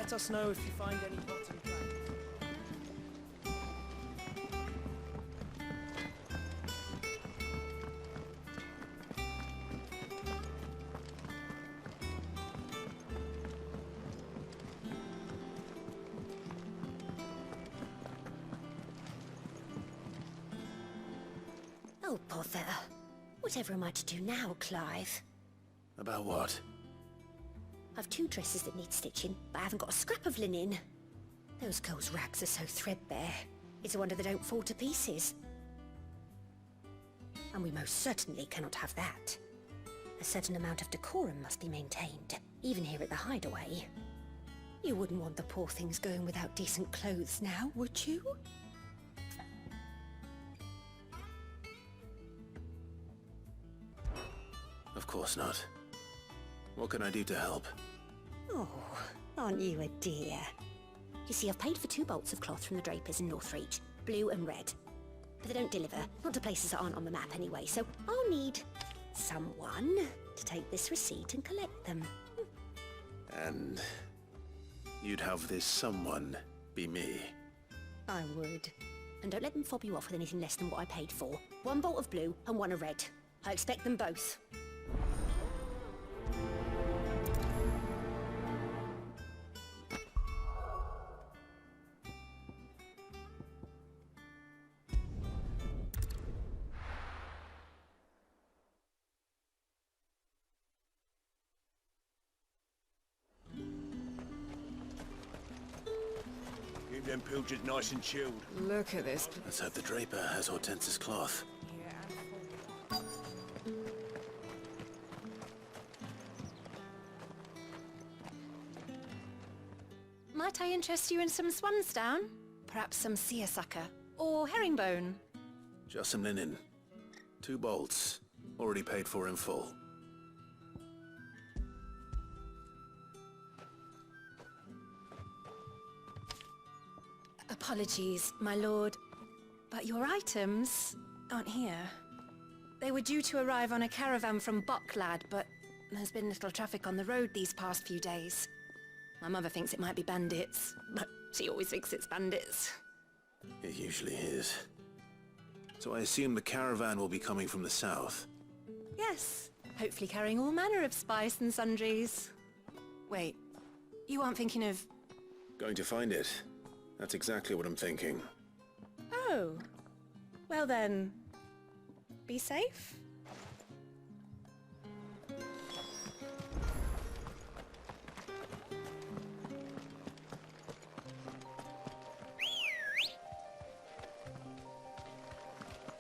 Let us know if you find any rotten plants. Oh, bother. Whatever am I to do now, Clive? About what? I've 2 dresses that need stitching, but I haven't got a scrap of linen. Those girls' rags are so threadbare. It's a wonder they don't fall to pieces. And we most certainly cannot have that. A certain amount of decorum must be maintained, even here at the hideaway. You wouldn't want the poor things going without decent clothes now, would you? Of course not. What can I do to help? Oh, aren't you a dear? You see, I've paid for 2 bolts of cloth from the drapers in Northreach, blue and red. But they don't deliver, not to places that aren't on the map anyway, so I'll need someone to take this receipt and collect them. And you'd have this someone be me? I would. And don't let them fob you off with anything less than what I paid for. 1 bolt of blue and 1 of red. I expect them both. Keep them pilchards nice and chilled. Look at this. Let's hope the draper has Hortense's cloth. Might I interest you in some swansdown? Perhaps some seersucker? Or herringbone? Just some linen. 2 bolts. Already paid for in full. Apologies, my lord, but your items aren't here. They were due to arrive on a caravan from Bucklad, but there's been little traffic on the road these past few days. My mother thinks it might be bandits, but she always thinks it's bandits. It usually is. So I assume the caravan will be coming from the south. Yes, hopefully carrying all manner of spice and sundries. Wait, you aren't thinking of... Going to find it. That's exactly what I'm thinking. Oh, well then, be safe.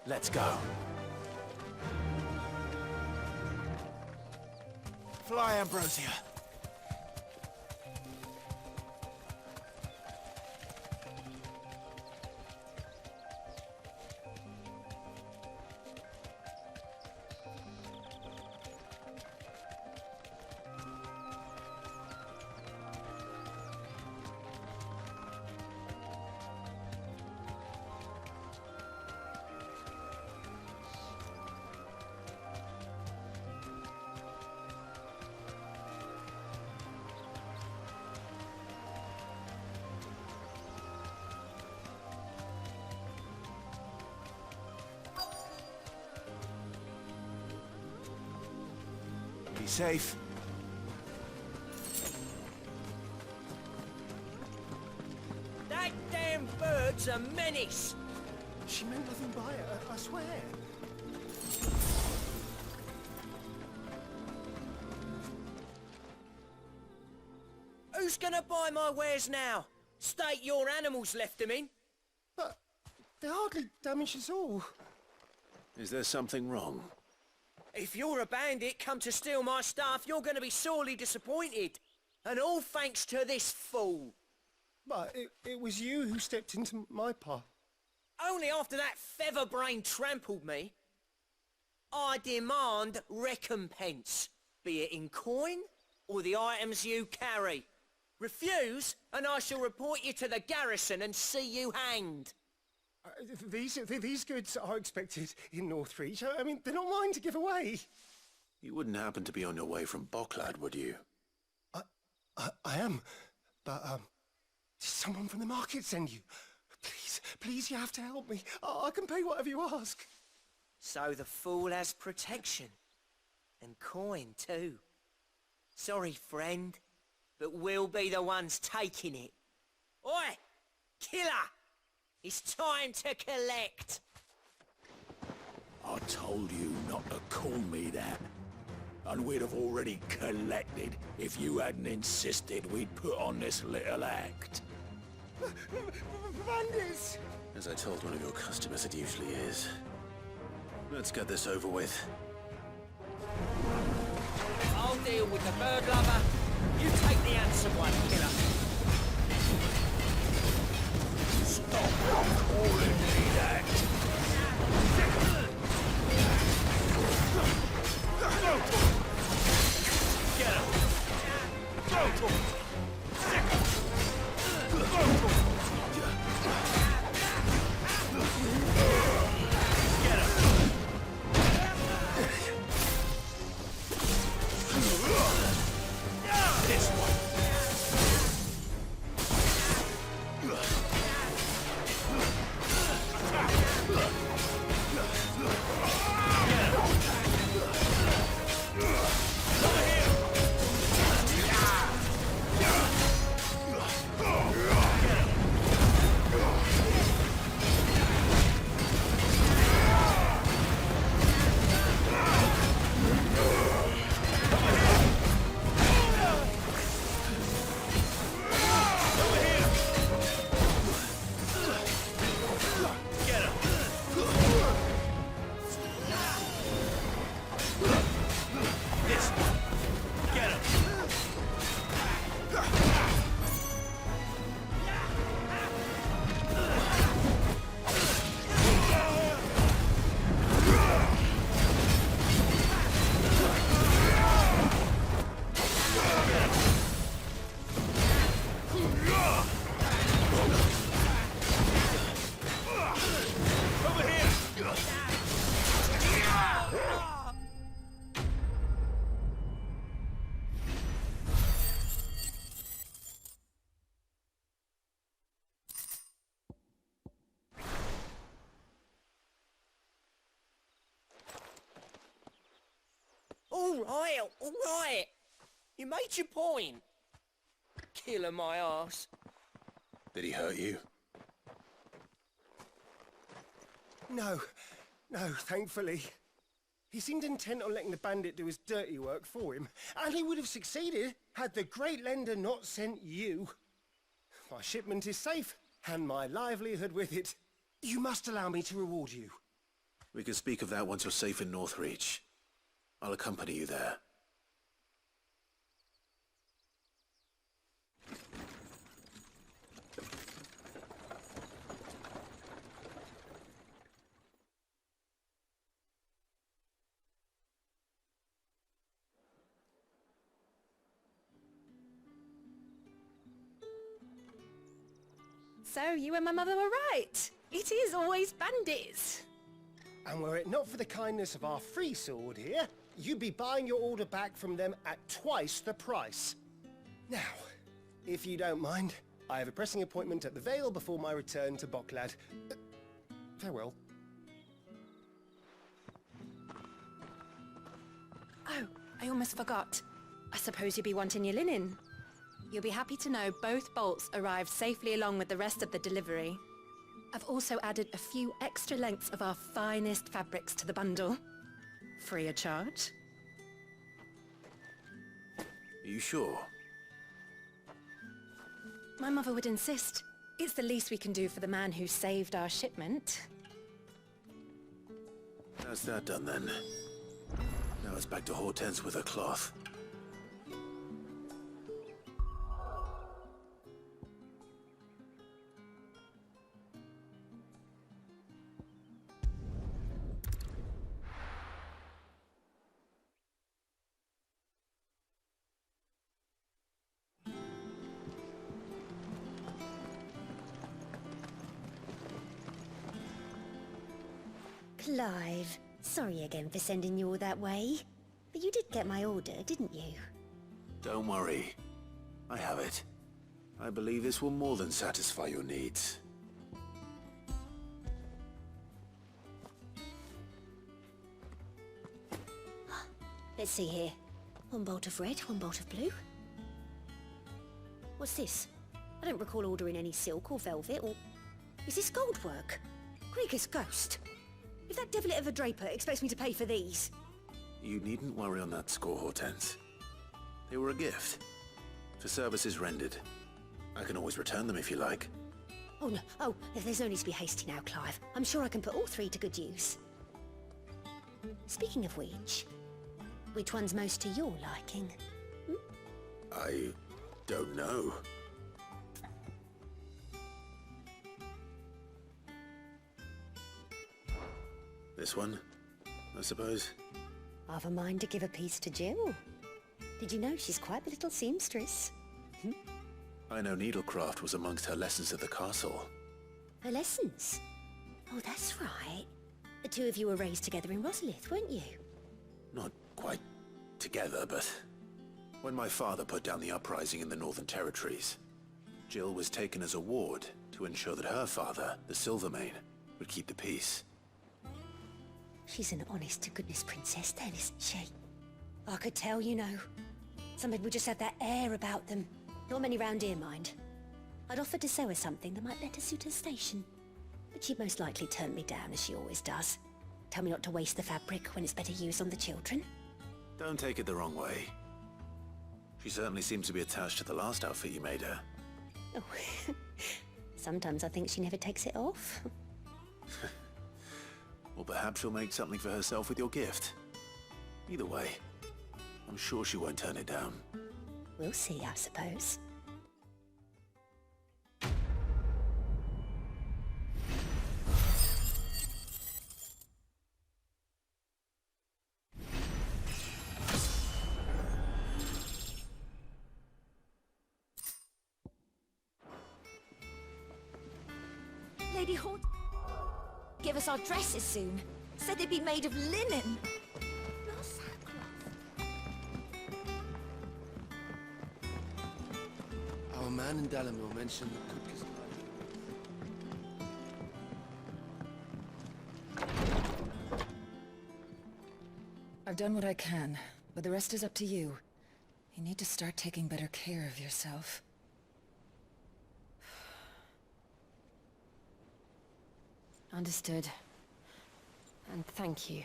Let's go. Fly, Ambrosia. Be safe. That damn bird's a menace! She meant nothing by it, I swear. Who's gonna buy my wares now? State your animals left them in. But they hardly damaged us all. Is there something wrong? If you're a bandit come to steal my stuff, you're gonna be sorely disappointed. And all thanks to this fool. But it was you who stepped into my path. Only after that feather-brain trampled me. I demand recompense, be it in coin or the items you carry. Refuse, and I shall report you to the garrison and see you hanged. These goods are expected in Northreach. I mean, they're not mine to give away. You wouldn't happen to be on your way from Bucklad, would you? I am. But, did someone from the market send you? Please, please, you have to help me. I can pay whatever you ask. So the fool has protection. And coin, too. Sorry, friend, but we'll be the ones taking it. Oi! Killer! It's time to collect! I told you not to call me that. And we'd have already collected if you hadn't insisted we'd put on this little act. Bandits! As I told one of your customers, it usually is. Let's get this over with. I'll deal with the bird lover. You take the handsome one, killer. Stop calling me that! Get him! This one! All right. You made your point. Killer my ass. Did he hurt you? No, thankfully. He seemed intent on letting the bandit do his dirty work for him, and he would have succeeded had the great lender not sent you. My shipment is safe, and my livelihood with it. You must allow me to reward you. We can speak of that once you're safe in Northreach. I'll accompany you there. So you and my mother were right. It is always bandits. And were it not for the kindness of our free sword here, you'd be buying your order back from them at twice the price. Now, if you don't mind, I have a pressing appointment at the Vale before my return to Boklad. Farewell. Oh, I almost forgot. I suppose you'll be wanting your linen. You'll be happy to know both bolts arrived safely along with the rest of the delivery. I've also added a few extra lengths of our finest fabrics to the bundle. Free of charge. Are you sure? My mother would insist. It's the least we can do for the man who saved our shipment. How's that done then? Now it's back to Hortense with her cloth. Clive, sorry again for sending you all that way. But you did get my order, didn't you? Don't worry. I have it. I believe this will more than satisfy your needs. Let's see here. One bolt of red, one bolt of blue. What's this? I don't recall ordering any silk or velvet or... Is this gold work? Krieger's ghost. If that devilet of a draper expects me to pay for these... You needn't worry on that score, Hortense. They were a gift. For services rendered. I can always return them if you like. Oh no, oh, there's no need to be hasty now, Clive. I'm sure I can put all three to good use. Speaking of which one's most to your liking? I don't know. This one, I suppose. I've a mind to give a piece to Jill. Did you know she's quite the little seamstress? I know needlecraft was amongst her lessons at the castle. Her lessons? Oh, that's right. The two of you were raised together in Rosalith, weren't you? Not quite together, but... When my father put down the uprising in the Northern Territories, Jill was taken as a ward to ensure that her father, the Silvermane, would keep the peace. She's an honest-to-goodness princess then, isn't she? I could tell, you know. Some people just have that air about them. Not many round here, mind. I'd offered to sew her something that might better suit her station. But she'd most likely turn me down, as she always does. Tell me not to waste the fabric when it's better used on the children. Don't take it the wrong way. She certainly seems to be attached to the last outfit you made her. Oh, sometimes I think she never takes it off. Or perhaps she'll make something for herself with your gift. Either way, I'm sure she won't turn it down. We'll see, I suppose. Lady Hort... Give us our dresses soon. Said they'd be made of linen. Not sackcloth. Our man in Dalamore mentioned the cook is... I've done what I can, but the rest is up to you. You need to start taking better care of yourself. Understood. And thank you.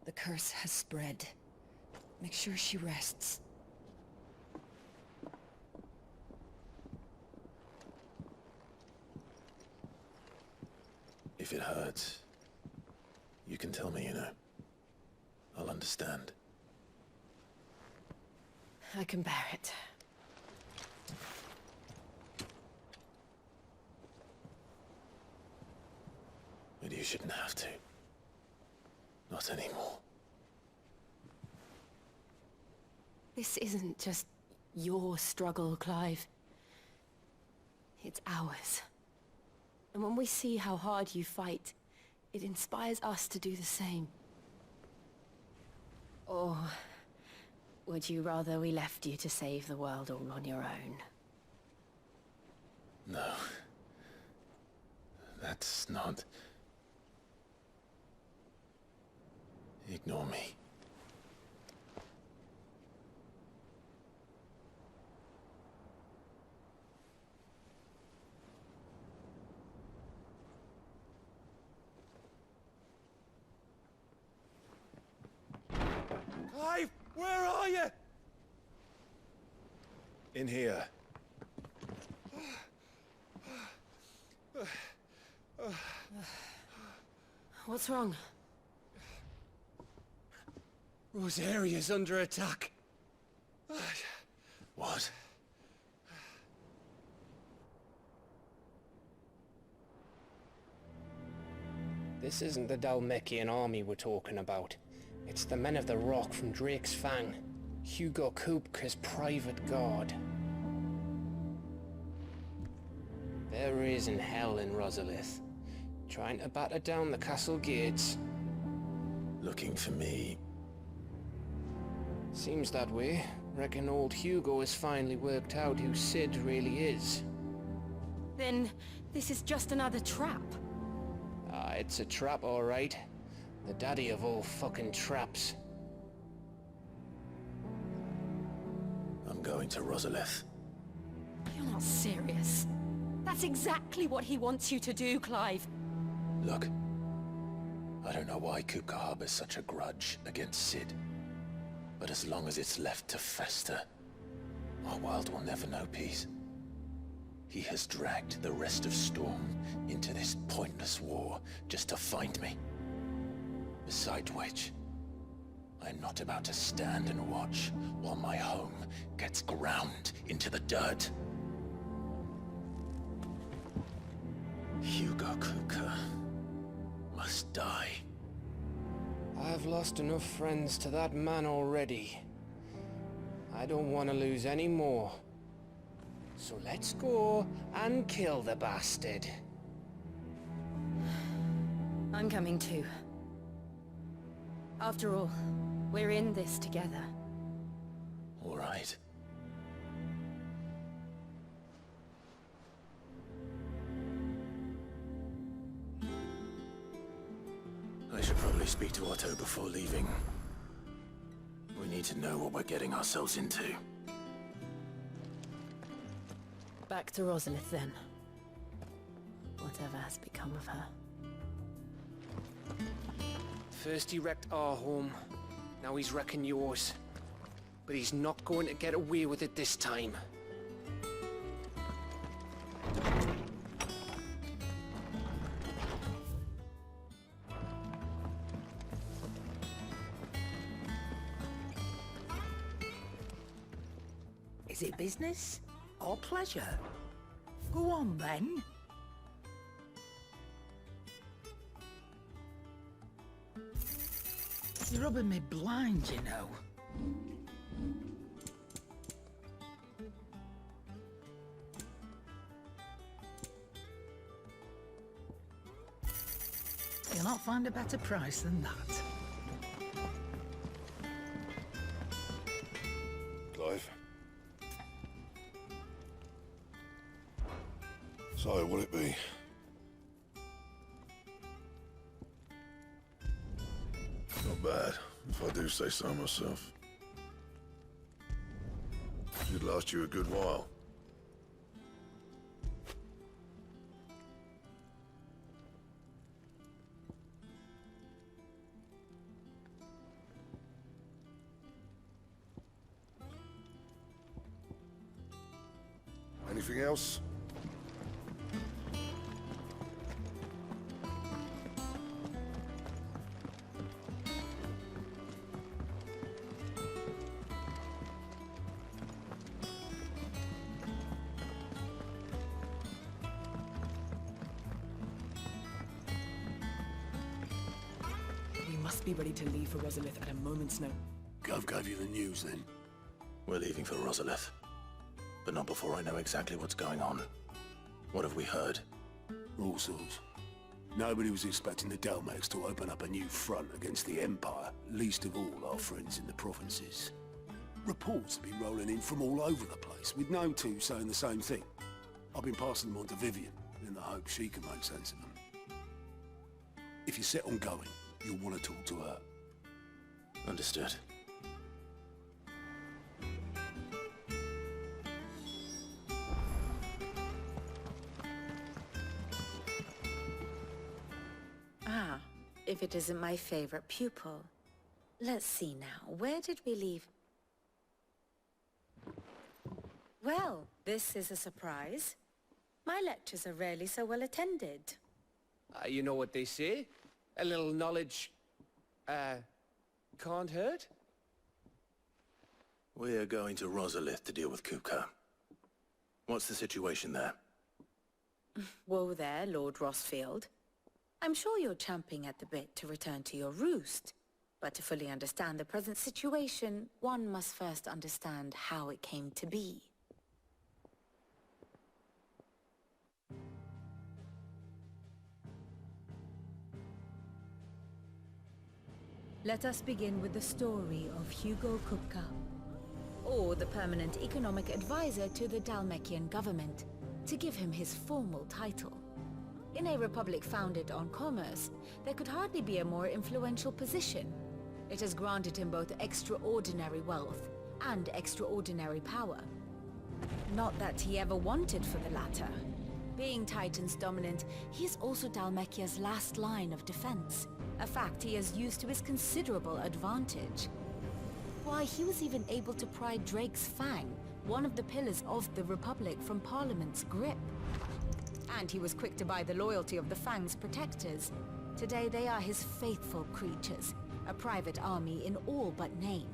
The curse has spread. Make sure she rests. If it hurts, you can tell me, you know. I'll understand. I can bear it. But you shouldn't have to. Not anymore. This isn't just your struggle, Clive. It's ours. And when we see how hard you fight, it inspires us to do the same. Or would you rather we left you to save the world all on your own? No. That's not... Ignore me. Clive, where are you? In here. What's wrong? Rosaria's under attack. What? This isn't the Dalmekian army we're talking about. It's the men of the Rock from Drake's Fang. Hugo Kupka's private guard. There is in hell in Rosalith, trying to batter down the castle gates. Le Looking for me? Seems that way. Reckon old Hugo has finally worked out who Sid really is. Then this is just another trap. Ah, it's a trap, all right. The daddy of all fucking traps. I'm going to Rosalith. You're not serious. That's exactly what he wants you to do, Clive. Look, I don't know why Kupka harbors such a grudge against Sid. But as long as it's left to fester, our world will never know peace. He has dragged the rest of Storm into this pointless war just to find me. Besides which, I am not about to stand and watch while my home gets ground into the dirt. Hugo Kupka must die. I've lost enough friends to that man already. I don't want to lose any more. So let's go and kill the bastard. I'm coming too. After all, we're in this together. All right. I should probably speak to Otto before leaving. We need to know what we're getting ourselves into. Back to Rosalith then. Whatever has become of her. First he wrecked our home, now he's wrecking yours. But he's not going to get away with it this time. Is it business or pleasure? Go on then. You're rubbing me blind, you know. You'll not find a better price than that. Clive. So, will it be? Not bad, if I do say so myself. Should last you a good while. Anything else? We must be ready to leave for Rosalith at a moment's notice. Gov gave you the news then? We're leaving for Rosalith. But not before I know exactly what's going on. What have we heard? All sorts. Nobody was expecting the Delmex to open up a new front against the Empire, least of all our friends in the provinces. Reports have been rolling in from all over the place, with no two saying the same thing. I've been passing them on to Vivian, in the hope she can make sense of them. If you're set on going, you'll want to talk to her. Understood. Ah, if it isn't my favorite pupil. Let's see now, where did we leave? Well, this is a surprise. My lectures are rarely so well attended. You know what they say? A little knowledge, can't hurt? We're going to Rosalith to deal with Kupka. What's the situation there? Whoa there, Lord Rossfield. I'm sure you're champing at the bit to return to your roost. But to fully understand the present situation, one must first understand how it came to be. Let us begin with the story of Hugo Kupka, or the permanent economic advisor to the Dalmekian government, to give him his formal title. In a republic founded on commerce, there could hardly be a more influential position. It has granted him both extraordinary wealth and extraordinary power. Not that he ever wanted for the latter. Being Titan's dominant, he is also Dalmekia's last line of defense, a fact he has used to his considerable advantage. Why, he was even able to pry Drake's Fang, one of the pillars of the Republic, from Parliament's grip. And he was quick to buy the loyalty of the Fang's protectors. Today they are his faithful creatures, a private army in all but name.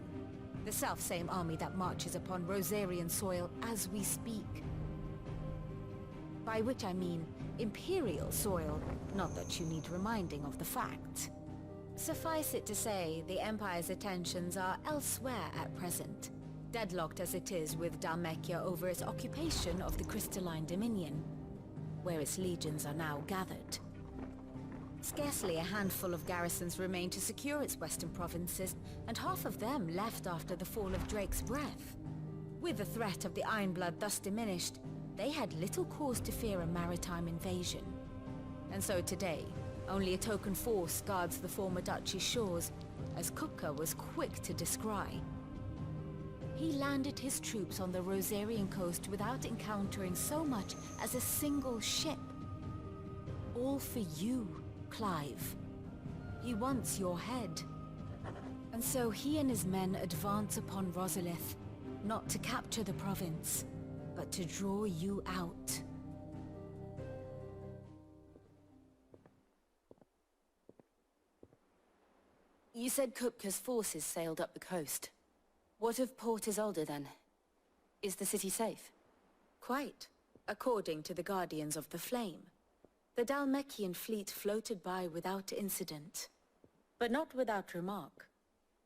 The self-same army that marches upon Rosarian soil as we speak. By which I mean Imperial soil, not that you need reminding of the fact. Suffice it to say, the Empire's attentions are elsewhere at present, deadlocked as it is with Dalmekia over its occupation of the Crystalline Dominion, where its legions are now gathered. Scarcely a handful of garrisons remain to secure its western provinces, and half of them left after the fall of Drake's Breath. With the threat of the Ironblood thus diminished, they had little cause to fear a maritime invasion. And so today, only a token force guards the former duchy's shores, as Kupka was quick to descry. He landed his troops on the Rosarian coast without encountering so much as a single ship. All for you, Clive. He wants your head. And so he and his men advance upon Rosalith, not to capture the province, but to draw you out. You said Kupka's forces sailed up the coast. What of Port Isolde, then? Is the city safe? Quite, according to the Guardians of the Flame. The Dalmekian fleet floated by without incident. But not without remark.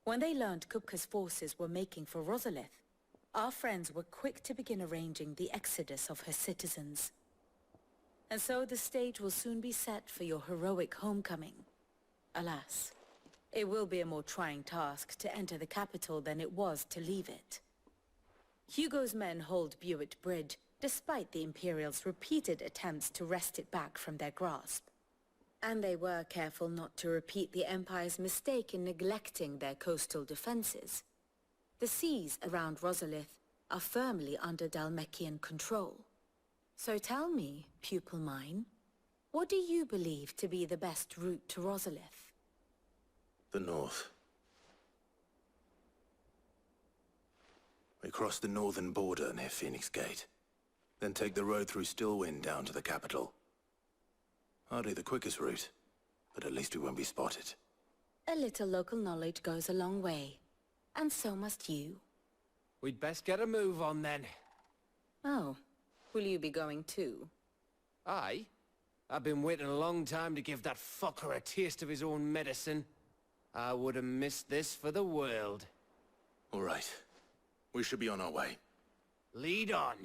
When they learned Kupka's forces were making for Rosalith, our friends were quick to begin arranging the exodus of her citizens. And so the stage will soon be set for your heroic homecoming. Alas, it will be a more trying task to enter the capital than it was to leave it. Hugo's men hold Buet Bridge, despite the Imperials' repeated attempts to wrest it back from their grasp. And they were careful not to repeat the Empire's mistake in neglecting their coastal defenses. The seas around Rosalith are firmly under Dalmekian control. So tell me, pupil mine, what do you believe to be the best route to Rosalith? The north. We cross the northern border near Phoenix Gate. Then take the road through Stillwind down to the capital. Hardly the quickest route, but at least we won't be spotted. A little local knowledge goes a long way. And so must you. We'd best get a move on then. Oh, will you be going too? Aye. I've been waiting a long time to give that fucker a taste of his own medicine. I would have missed this for the world. All right. We should be on our way. Lead on.